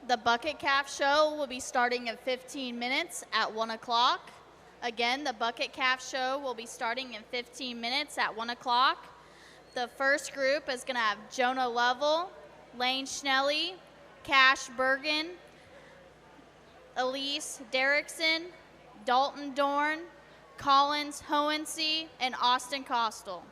The bucket calf show will be starting in 15 minutes at 1 o'clock. Again, the bucket calf show will be starting in 15 minutes at 1 o'clock. The first group is going to have Jonah Lovell, Lane Schnelly, Cash Bergen, Elise Derrickson, Dalton Dorn, Collins Hohensee, and Austin Costal.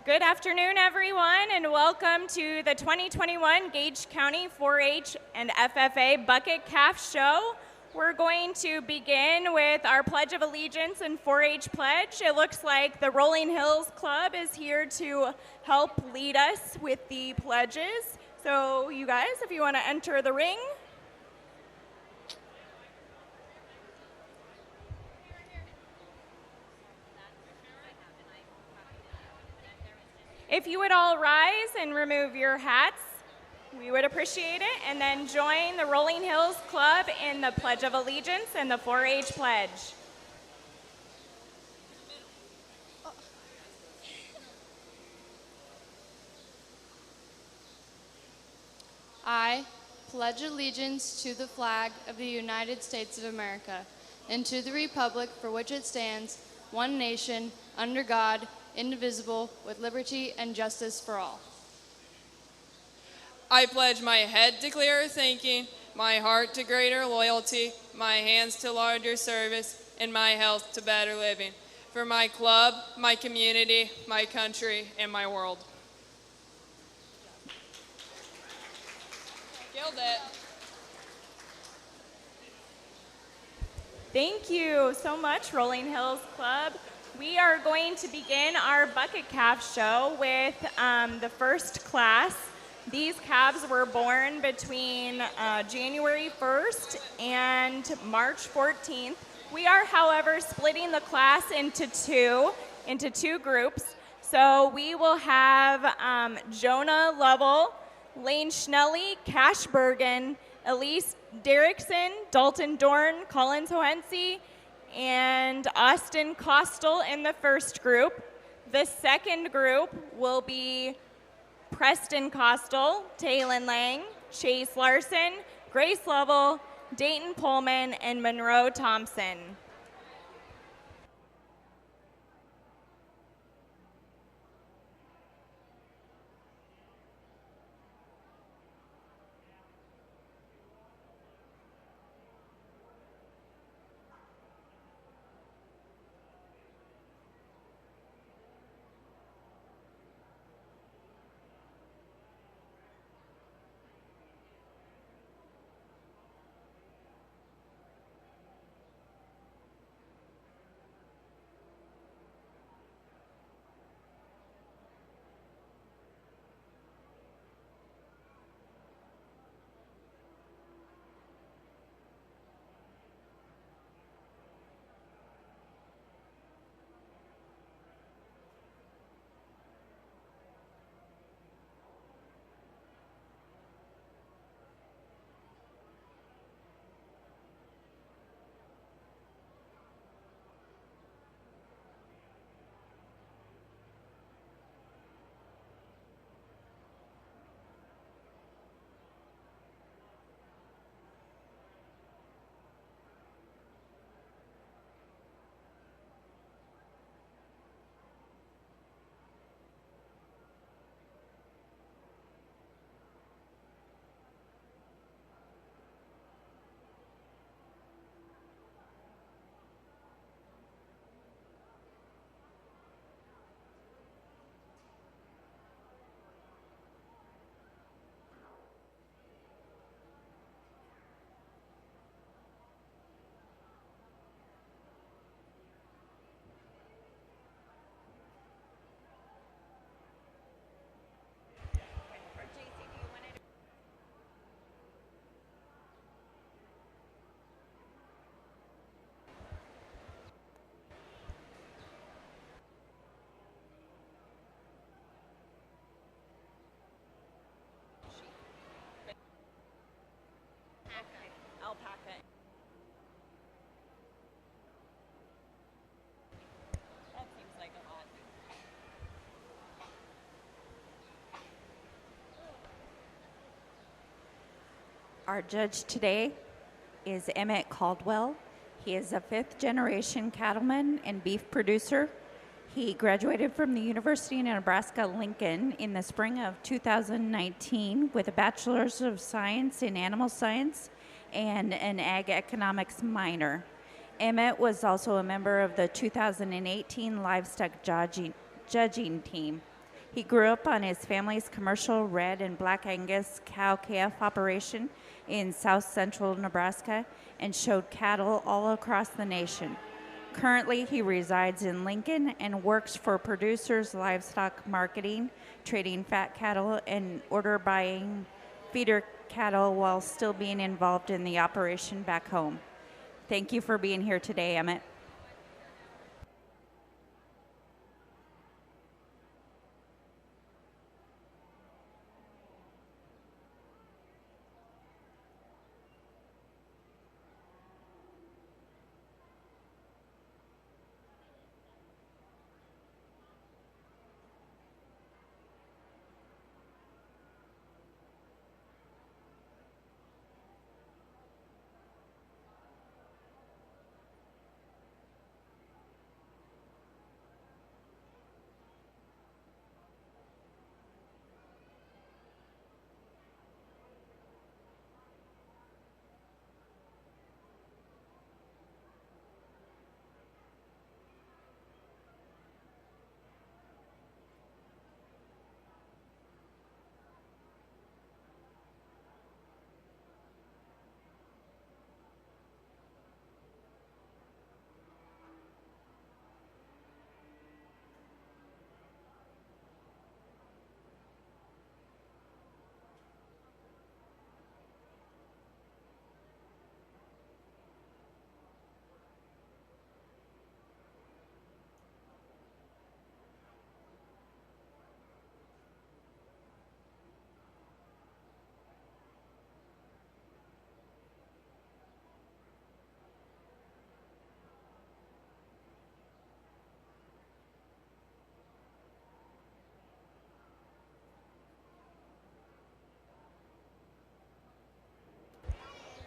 Good afternoon, everyone, and welcome to the 2021 Gage County 4-H and FFA Bucket Calf Show. We're going to begin with our Pledge of Allegiance and 4-H pledge. It looks like the Rolling Hills Club is here to help lead us with the pledges. So you guys, if you want to enter the ring. If you would all rise and remove your hats, we would appreciate it, and then join the Rolling Hills Club in the Pledge of Allegiance and the 4-H pledge. I pledge allegiance to the flag of the United States of America and to the republic for which it stands, one nation, under God, indivisible, with liberty and justice for all. I pledge my head to clearer thinking, my heart to greater loyalty, my hands to larger service, and my health to better living. For my club, my community, my country, and my world. Killed it. Thank you so much, Rolling Hills Club. We are going to begin our bucket calf show with the first class. These calves were born between January 1st and March 14th. We are, however, splitting the class into two groups. So we will have Jonah Lovell, Lane Schnelly, Cash Bergen, Elise Derrickson, Dalton Dorn, Collins Hohense, and Austin Costel in the first group. The second group will be Preston Costel, Taylon Lang, Chase Larson, Grace Lovell, Dayton Pullman, and Monroe Thompson. Alpaca. That seems like a lot. Our judge today is Emmett Caldwell. He is a fifth-generation cattleman and beef producer. He graduated from the University of Nebraska-Lincoln in the spring of 2019 with a Bachelor's of Science in Animal Science and an Ag Economics minor. Emmett was also a member of the 2018 Livestock judging team. He grew up on his family's commercial red and black Angus cow calf operation in south central Nebraska and showed cattle all across the nation. Currently, he resides in Lincoln and works for Producers Livestock Marketing, trading fat cattle and order buying feeder cattle while still being involved in the operation back home. Thank you for being here today, Emmett.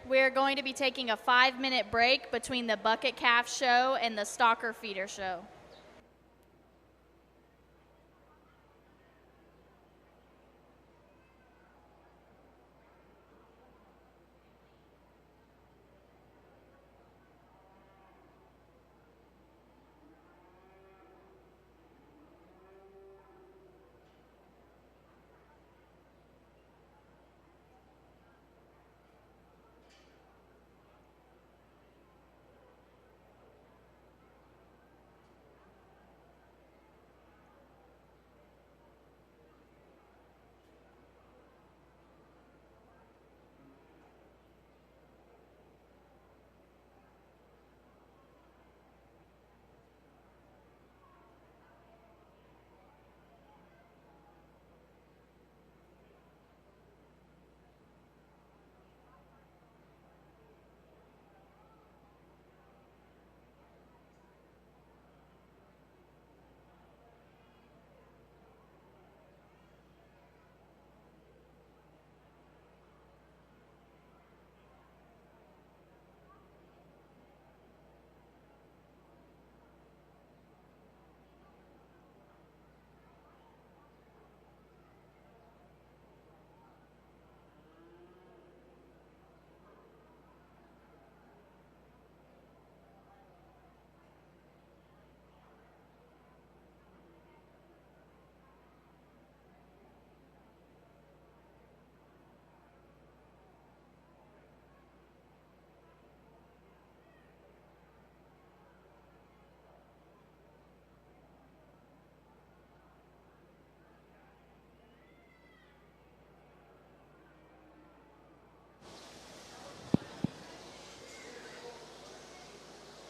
We're going to be taking a 5-minute break between the bucket calf show and the stalker feeder show.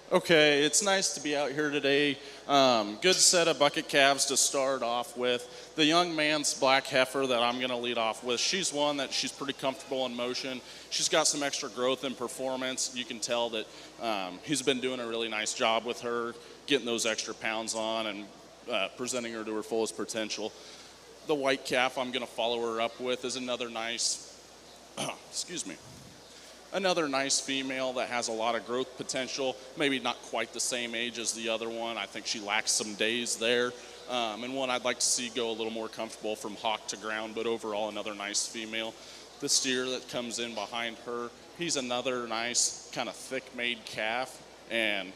Okay, it's nice to be out here today. Good set of bucket calves to start off with. The young man's black heifer that I'm going to lead off with, she's one that she's pretty comfortable in motion. She's got some extra growth and performance. You can tell that he's been doing a really nice job with her, getting those extra pounds on and presenting her to her fullest potential. The white calf I'm going to follow her up with is another nice, another nice female that has a lot of growth potential, maybe not quite the same age as the other one. I think she lacks some days there, and one I'd like to see go a little more comfortable from hock to ground, but overall another nice female. The steer that comes in behind her, he's another nice kind of thick-made calf, and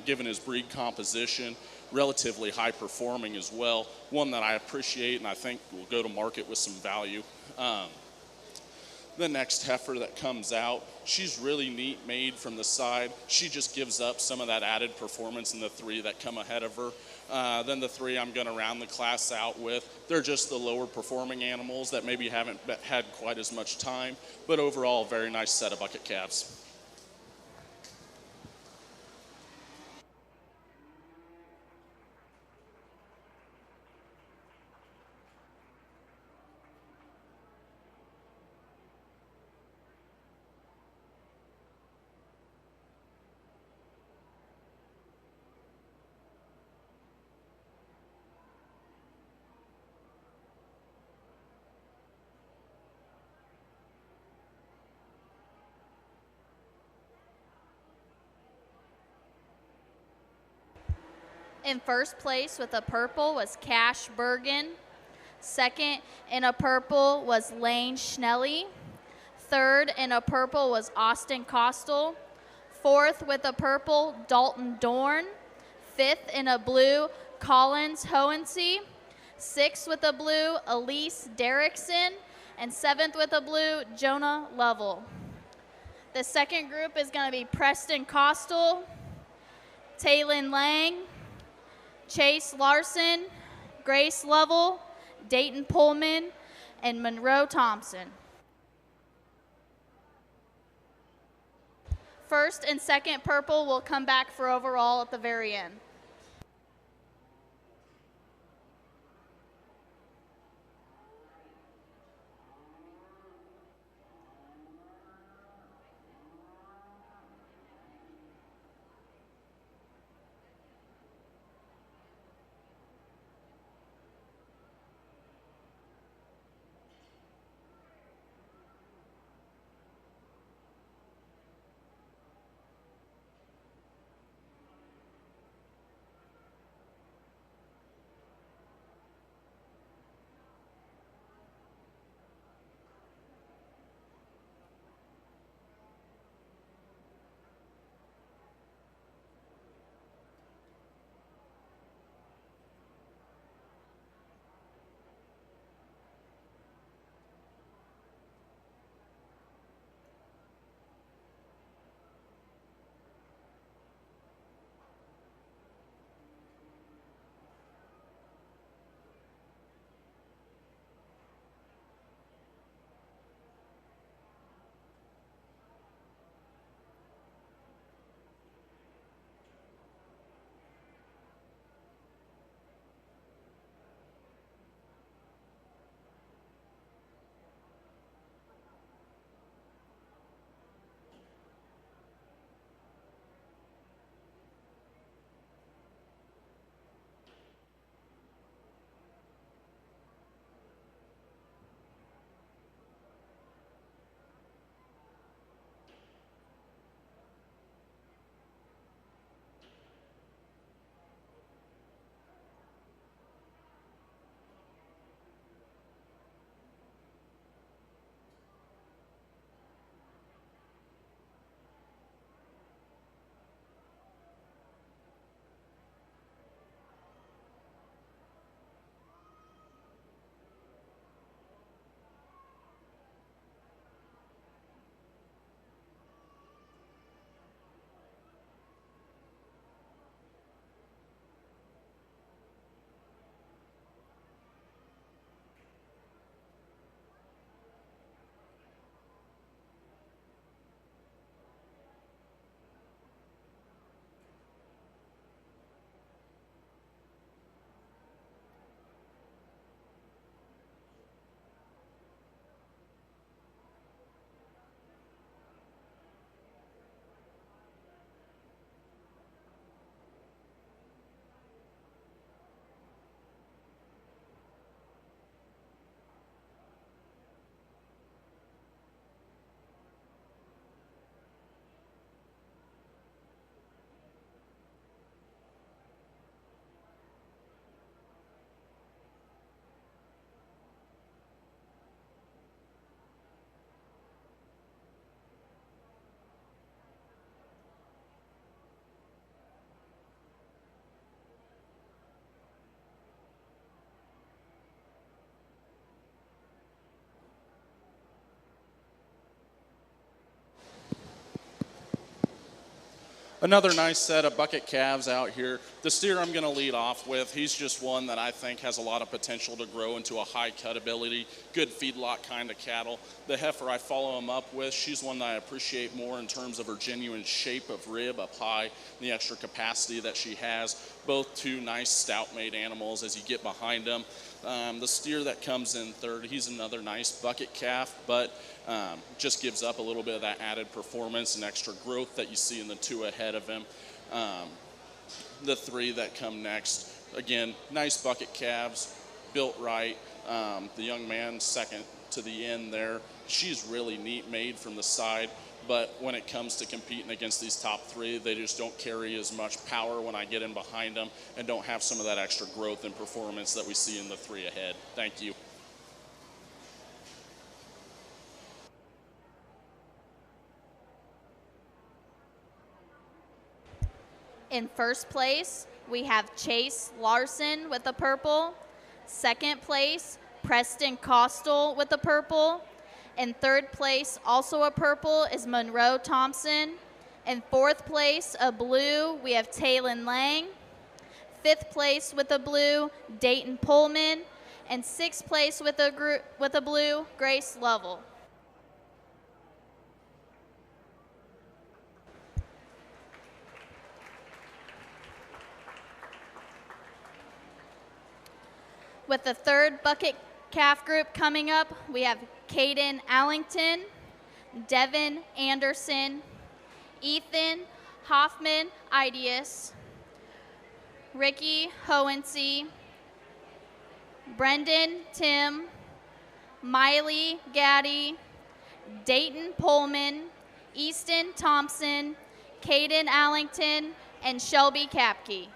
given his breed composition, relatively high performing as well. One that I appreciate and I think will go to market with some value. The next heifer that comes out, she's really neat made from the side. She just gives up some of that added performance in the three that come ahead of her. Then the three I'm going to round the class out with, they're just the lower performing animals that maybe haven't had quite as much time, but overall, very nice set of bucket calves. In first place with a purple was Cash Bergen. Second in a purple was Lane Schnelly. Third in a purple was Austin Costel. Fourth with a purple, Dalton Dorn. Fifth in a blue, Collins Hohensee. Sixth with a blue, Elise Derrickson. And seventh with a blue, Jonah Lovell. The second group is going to be Preston Costel, Taylin Lang, Chase Larson, Grace Lovell, Dayton Pullman, and Monroe Thompson. First and second purple will come back for overall at the very end. Another nice set of bucket calves out here. The steer I'm going to lead off with, he's just one that I think has a lot of potential to grow into a high cut ability, good feedlot kind of cattle. The heifer I follow him up with, she's one that I appreciate more in terms of her genuine shape of rib up high, and the extra capacity that she has. Both two nice stout-made animals as you get behind them. The steer that comes in third, he's another nice bucket calf, but just gives up a little bit of that added performance and extra growth that you see in the two ahead of him. The three that come next, again, nice bucket calves, built right. The young man second to the end there, she's really neat made from the side, but when it comes to competing against these top three, they just don't carry as much power when I get in behind them and don't have some of that extra growth and performance that we see in the three ahead. Thank you. In first place, we have Chase Larson with the purple. Second place, Preston Costal with the purple. In third place, also a purple, is Monroe Thompson. In fourth place, a blue, we have Taylon Lang. Fifth place with a blue, Dayton Pullman. And sixth place with a blue, Grace Lovell. With the third bucket calf group coming up, we have Caden Allington, Devin Anderson, Ethan Hoffman Ideas, Ricky Hohensee, Brendan Tim, Miley Gaddy, Dayton Pullman, Easton Thompson, Caden Allington, and Shelby Kapke.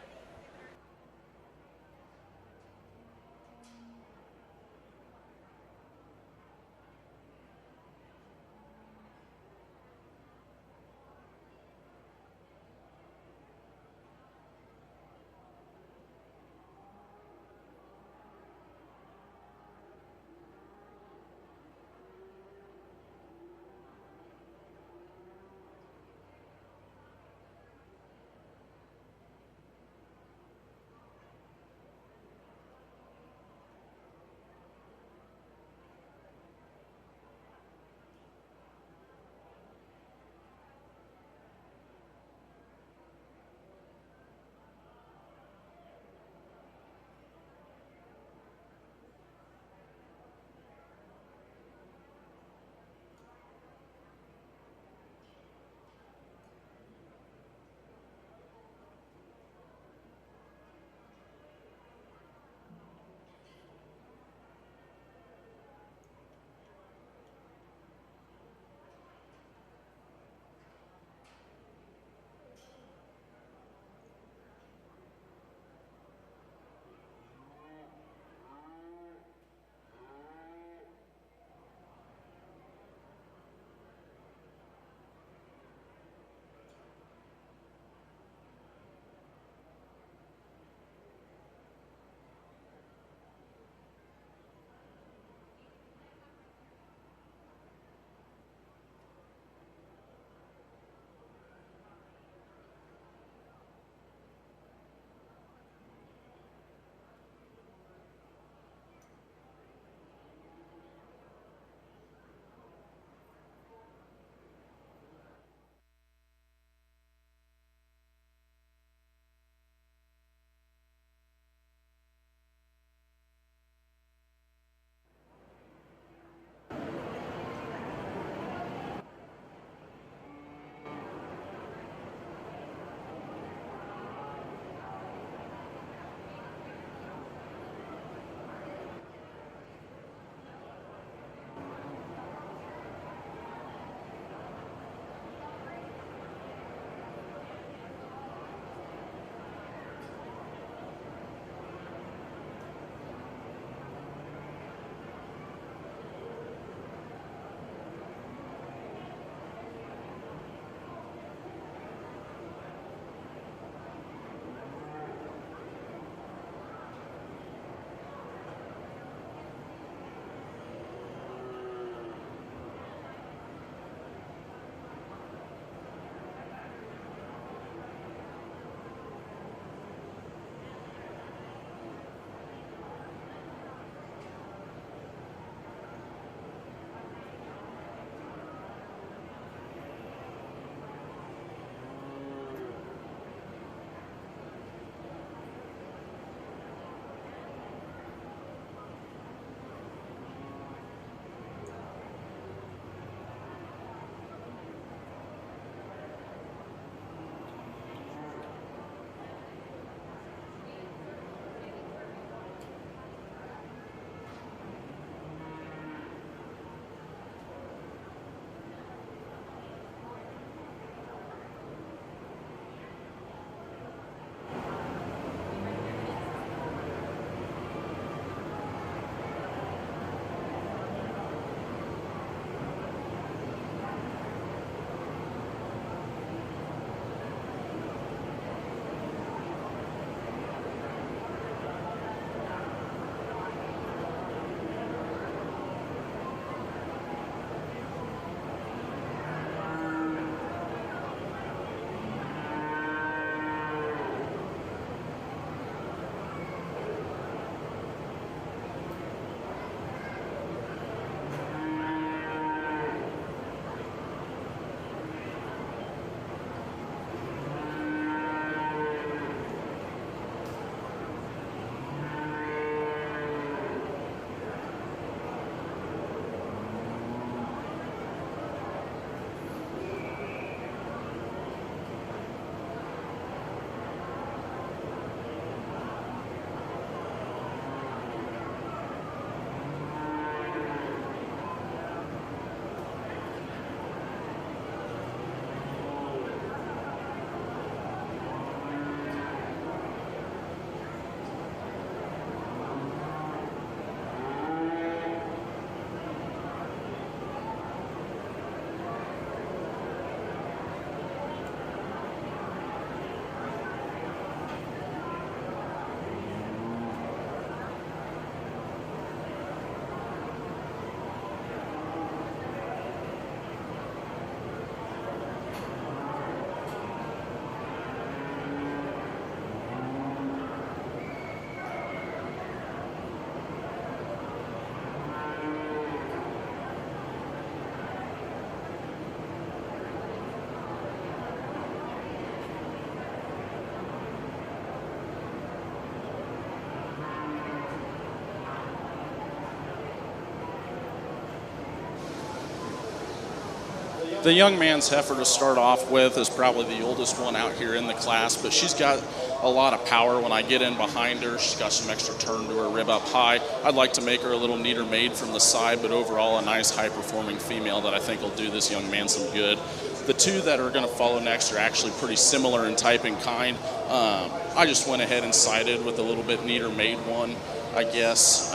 The young man's heifer to start off with is probably the oldest one out here in the class, but she's got a lot of power when I get in behind her. She's got some extra turn to her rib up high. I'd like to make her a little neater made from the side, but overall a nice high-performing female that I think will do this young man some good. The two that are going to follow next are actually pretty similar in type and kind. I just went ahead and sided with a little bit neater made one, I guess.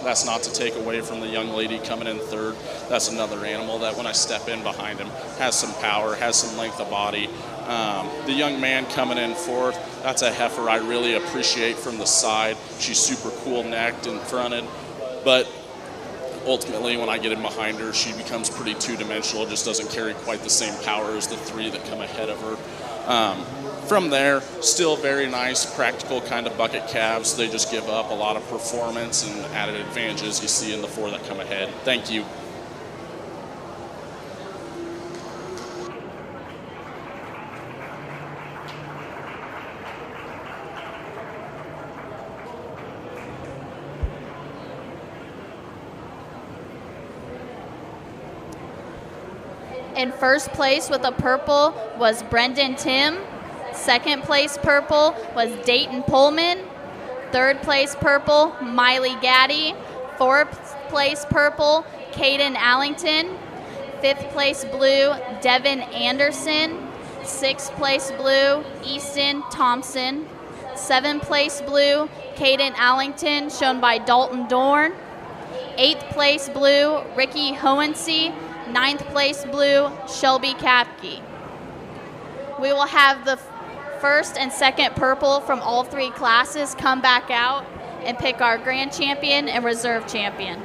That's not to take away from the young lady coming in third. That's another animal that when I step in behind him has some power, has some length of body. The young man coming in fourth, that's a heifer I really appreciate from the side. She's super cool necked and fronted, but ultimately when I get in behind her, she becomes pretty two-dimensional, just doesn't carry quite the same power as the three that come ahead of her. From there, still very nice, practical kind of bucket calves. They just give up a lot of performance and added advantages you see in the four that come ahead. Thank you. In first place with a purple was Brendan Tim. Second place purple was Dayton Pullman. Third place purple, Miley Gaddy. Fourth place purple, Caden Allington. Fifth place blue, Devin Anderson. Sixth place blue, Easton Thompson. Seventh place blue, Caden Allington, shown by Dalton Dorn. Eighth place blue, Ricky Hohensee. Ninth place blue, Shelby Kapke. We will have the first and second purple from all three classes come back out and pick our grand champion and reserve champion.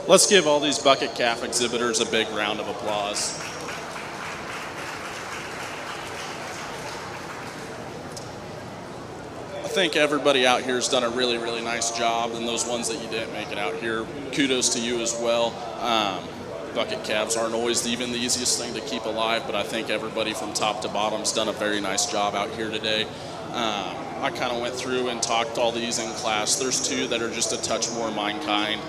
Let's give all these bucket calf exhibitors a big round of applause. I think everybody out here has done a really, really nice job, and those ones that you didn't make it out here, kudos to you as well. Bucket calves aren't always even the easiest thing to keep alive, but I think everybody from top to bottom has done a very nice job out here today. I kind of went through and talked all these in class. There's two that are just a touch more mine kind.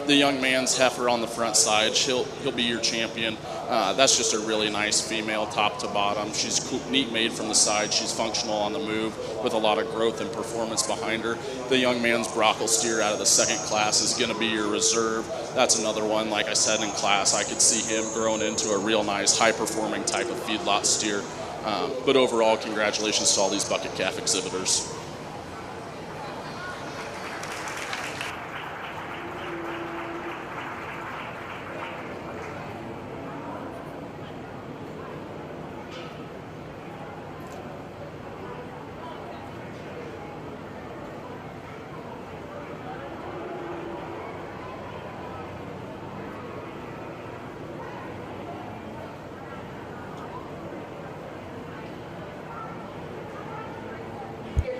The young man's heifer on the front side, he'll be your champion. That's just a really nice female top to bottom. She's cool, neat made from the side. She's functional on the move with a lot of growth and performance behind her. The young man's brockle steer out of the second class is going to be your reserve. That's another one, like I said in class, I could see him growing into a real nice high-performing type of feedlot steer. But overall, congratulations to all these bucket calf exhibitors.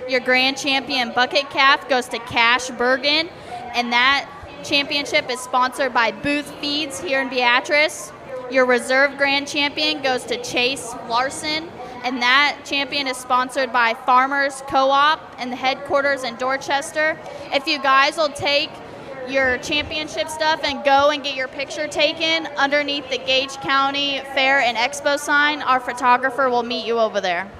Your grand champion bucket calf goes to Cash Bergen, and that championship is sponsored by Booth Feeds here in Beatrice. Your reserve grand champion goes to Chase Larson, and that champion is sponsored by Farmers Co-op and the headquarters in Dorchester. If you guys will take your championship stuff and go and get your picture taken underneath the Gage County Fair and Expo sign, our photographer will meet you over there.